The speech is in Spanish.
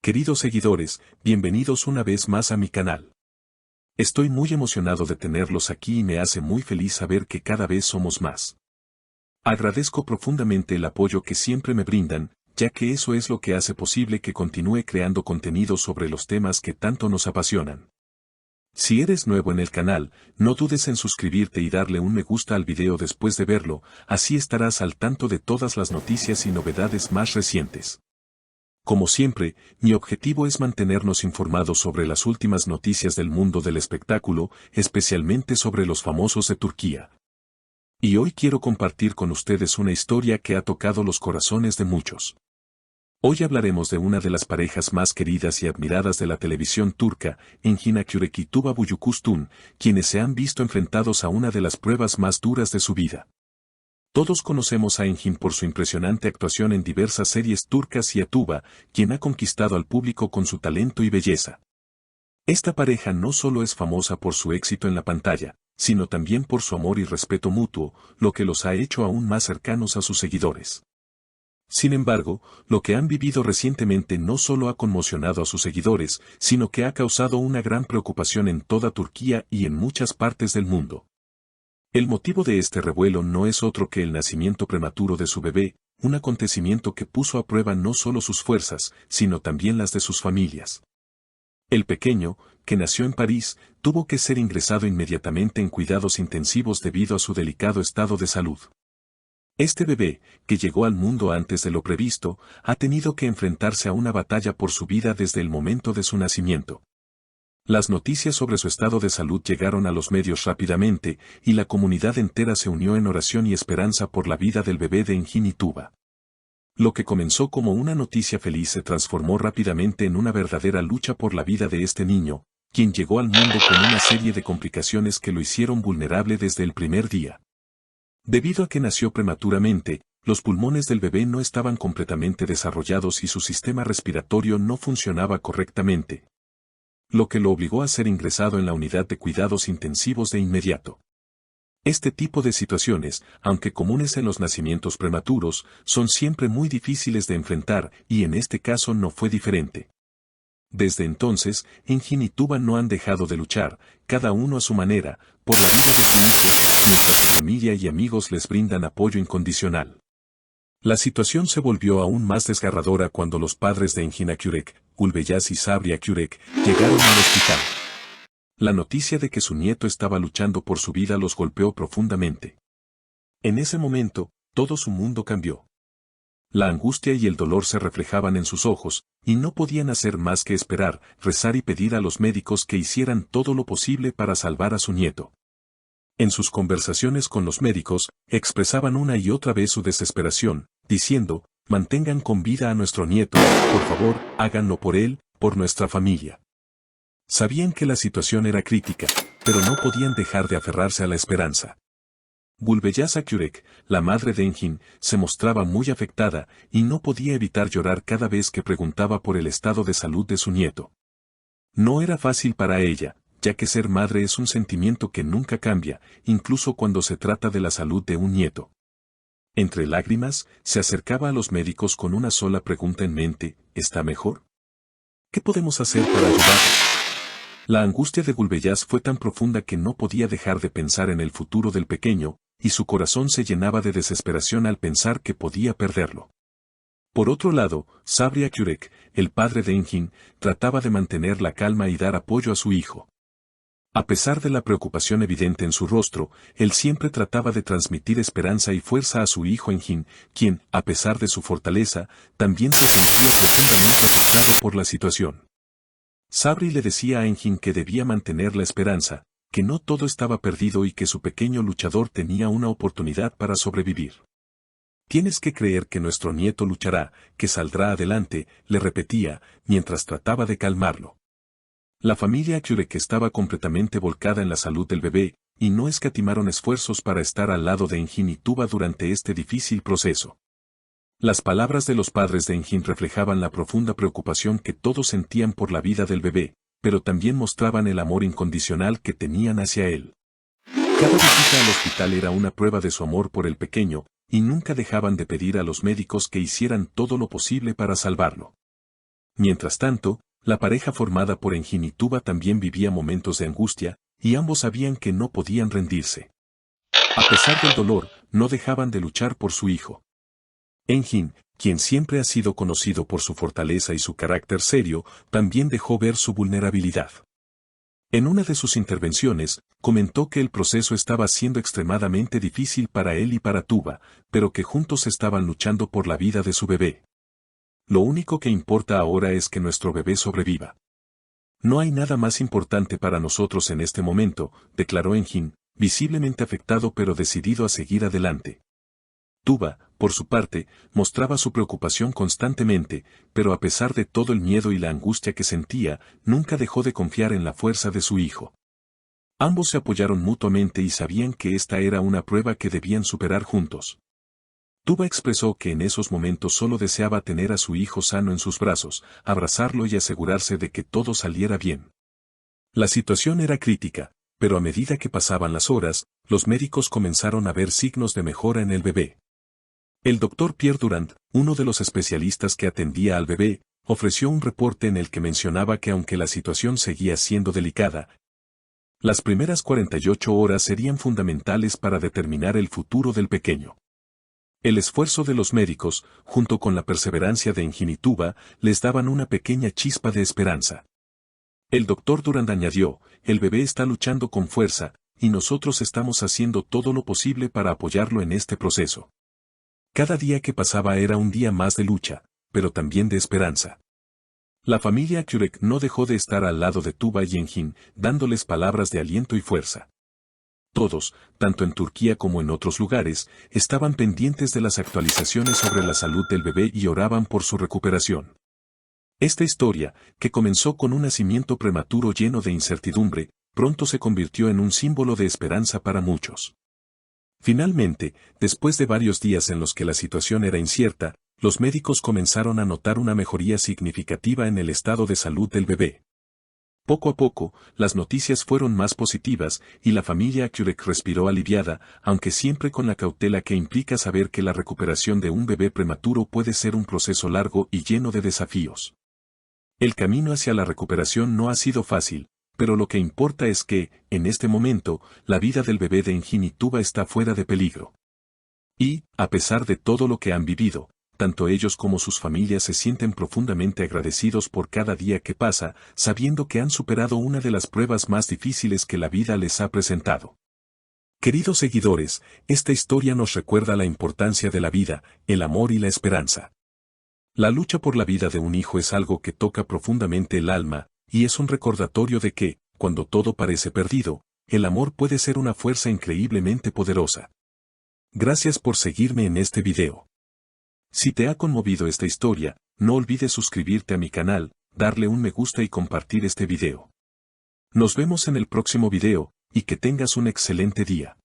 Queridos seguidores, bienvenidos una vez más a mi canal. Estoy muy emocionado de tenerlos aquí y me hace muy feliz saber que cada vez somos más. Agradezco profundamente el apoyo que siempre me brindan, ya que eso es lo que hace posible que continúe creando contenido sobre los temas que tanto nos apasionan. Si eres nuevo en el canal, no dudes en suscribirte y darle un me gusta al video después de verlo, así estarás al tanto de todas las noticias y novedades más recientes. Como siempre, mi objetivo es mantenernos informados sobre las últimas noticias del mundo del espectáculo, especialmente sobre los famosos de Turquía. Y hoy quiero compartir con ustedes una historia que ha tocado los corazones de muchos. Hoy hablaremos de una de las parejas más queridas y admiradas de la televisión turca, Engin Akyürek y Tuba Büyüküstün, quienes se han visto enfrentados a una de las pruebas más duras de su vida. Todos conocemos a Engin por su impresionante actuación en diversas series turcas y a Tuba, quien ha conquistado al público con su talento y belleza. Esta pareja no solo es famosa por su éxito en la pantalla, sino también por su amor y respeto mutuo, lo que los ha hecho aún más cercanos a sus seguidores. Sin embargo, lo que han vivido recientemente no solo ha conmocionado a sus seguidores, sino que ha causado una gran preocupación en toda Turquía y en muchas partes del mundo. El motivo de este revuelo no es otro que el nacimiento prematuro de su bebé, un acontecimiento que puso a prueba no solo sus fuerzas, sino también las de sus familias. El pequeño, que nació en París, tuvo que ser ingresado inmediatamente en cuidados intensivos debido a su delicado estado de salud. Este bebé, que llegó al mundo antes de lo previsto, ha tenido que enfrentarse a una batalla por su vida desde el momento de su nacimiento. Las noticias sobre su estado de salud llegaron a los medios rápidamente, y la comunidad entera se unió en oración y esperanza por la vida del bebé de Engin y Tuba. Lo que comenzó como una noticia feliz se transformó rápidamente en una verdadera lucha por la vida de este niño, quien llegó al mundo con una serie de complicaciones que lo hicieron vulnerable desde el primer día. Debido a que nació prematuramente, los pulmones del bebé no estaban completamente desarrollados y su sistema respiratorio no funcionaba correctamente, lo que lo obligó a ser ingresado en la unidad de cuidados intensivos de inmediato. Este tipo de situaciones, aunque comunes en los nacimientos prematuros, son siempre muy difíciles de enfrentar, y en este caso no fue diferente. Desde entonces, Engin y Tuba no han dejado de luchar, cada uno a su manera, por la vida de su hijo, mientras su familia y amigos les brindan apoyo incondicional. La situación se volvió aún más desgarradora cuando los padres de Engin Akyürek, Gülbeyaz y Sabri Akyürek, llegaron al hospital. La noticia de que su nieto estaba luchando por su vida los golpeó profundamente. En ese momento, todo su mundo cambió. La angustia y el dolor se reflejaban en sus ojos, y no podían hacer más que esperar, rezar y pedir a los médicos que hicieran todo lo posible para salvar a su nieto. En sus conversaciones con los médicos, expresaban una y otra vez su desesperación, diciendo, mantengan con vida a nuestro nieto, por favor, háganlo por él, por nuestra familia. Sabían que la situación era crítica, pero no podían dejar de aferrarse a la esperanza. Gülbeyaz Akyürek, la madre de Engin, se mostraba muy afectada, y no podía evitar llorar cada vez que preguntaba por el estado de salud de su nieto. No era fácil para ella, ya que ser madre es un sentimiento que nunca cambia, incluso cuando se trata de la salud de un nieto. Entre lágrimas, se acercaba a los médicos con una sola pregunta en mente, ¿está mejor? ¿Qué podemos hacer para ayudar? La angustia de Gülbeyaz fue tan profunda que no podía dejar de pensar en el futuro del pequeño, y su corazón se llenaba de desesperación al pensar que podía perderlo. Por otro lado, Sabri Akyürek, el padre de Engin, trataba de mantener la calma y dar apoyo a su hijo. A pesar de la preocupación evidente en su rostro, él siempre trataba de transmitir esperanza y fuerza a su hijo Engin, quien, a pesar de su fortaleza, también se sentía profundamente asustado por la situación. Sabri le decía a Engin que debía mantener la esperanza, que no todo estaba perdido y que su pequeño luchador tenía una oportunidad para sobrevivir. Tienes que creer que nuestro nieto luchará, que saldrá adelante, le repetía, mientras trataba de calmarlo. La familia Akyürek estaba completamente volcada en la salud del bebé, y no escatimaron esfuerzos para estar al lado de Engin y Tuba durante este difícil proceso. Las palabras de los padres de Engin reflejaban la profunda preocupación que todos sentían por la vida del bebé, pero también mostraban el amor incondicional que tenían hacia él. Cada visita al hospital era una prueba de su amor por el pequeño, y nunca dejaban de pedir a los médicos que hicieran todo lo posible para salvarlo. Mientras tanto, la pareja formada por Engin y Tuba también vivía momentos de angustia, y ambos sabían que no podían rendirse. A pesar del dolor, no dejaban de luchar por su hijo. Engin, quien siempre ha sido conocido por su fortaleza y su carácter serio, también dejó ver su vulnerabilidad. En una de sus intervenciones, comentó que el proceso estaba siendo extremadamente difícil para él y para Tuba, pero que juntos estaban luchando por la vida de su bebé. Lo único que importa ahora es que nuestro bebé sobreviva. No hay nada más importante para nosotros en este momento, declaró Engin, visiblemente afectado pero decidido a seguir adelante. Tuba, por su parte, mostraba su preocupación constantemente, pero a pesar de todo el miedo y la angustia que sentía, nunca dejó de confiar en la fuerza de su hijo. Ambos se apoyaron mutuamente y sabían que esta era una prueba que debían superar juntos. Tuba expresó que en esos momentos solo deseaba tener a su hijo sano en sus brazos, abrazarlo y asegurarse de que todo saliera bien. La situación era crítica, pero a medida que pasaban las horas, los médicos comenzaron a ver signos de mejora en el bebé. El doctor Pierre Durand, uno de los especialistas que atendía al bebé, ofreció un reporte en el que mencionaba que aunque la situación seguía siendo delicada, las primeras 48 horas serían fundamentales para determinar el futuro del pequeño. El esfuerzo de los médicos, junto con la perseverancia de Engin y Tuba, les daban una pequeña chispa de esperanza. El doctor Durand añadió, el bebé está luchando con fuerza, y nosotros estamos haciendo todo lo posible para apoyarlo en este proceso. Cada día que pasaba era un día más de lucha, pero también de esperanza. La familia Kurek no dejó de estar al lado de Tuba y Engin, dándoles palabras de aliento y fuerza. Todos, tanto en Turquía como en otros lugares, estaban pendientes de las actualizaciones sobre la salud del bebé y oraban por su recuperación. Esta historia, que comenzó con un nacimiento prematuro lleno de incertidumbre, pronto se convirtió en un símbolo de esperanza para muchos. Finalmente, después de varios días en los que la situación era incierta, los médicos comenzaron a notar una mejoría significativa en el estado de salud del bebé. Poco a poco, las noticias fueron más positivas y la familia Kurek respiró aliviada, aunque siempre con la cautela que implica saber que la recuperación de un bebé prematuro puede ser un proceso largo y lleno de desafíos. El camino hacia la recuperación no ha sido fácil, pero lo que importa es que, en este momento, la vida del bebé de Engin y Tuba está fuera de peligro. Y, a pesar de todo lo que han vivido, tanto ellos como sus familias se sienten profundamente agradecidos por cada día que pasa, sabiendo que han superado una de las pruebas más difíciles que la vida les ha presentado. Queridos seguidores, esta historia nos recuerda la importancia de la vida, el amor y la esperanza. La lucha por la vida de un hijo es algo que toca profundamente el alma, y es un recordatorio de que, cuando todo parece perdido, el amor puede ser una fuerza increíblemente poderosa. Gracias por seguirme en este video. Si te ha conmovido esta historia, no olvides suscribirte a mi canal, darle un me gusta y compartir este video. Nos vemos en el próximo video, y que tengas un excelente día.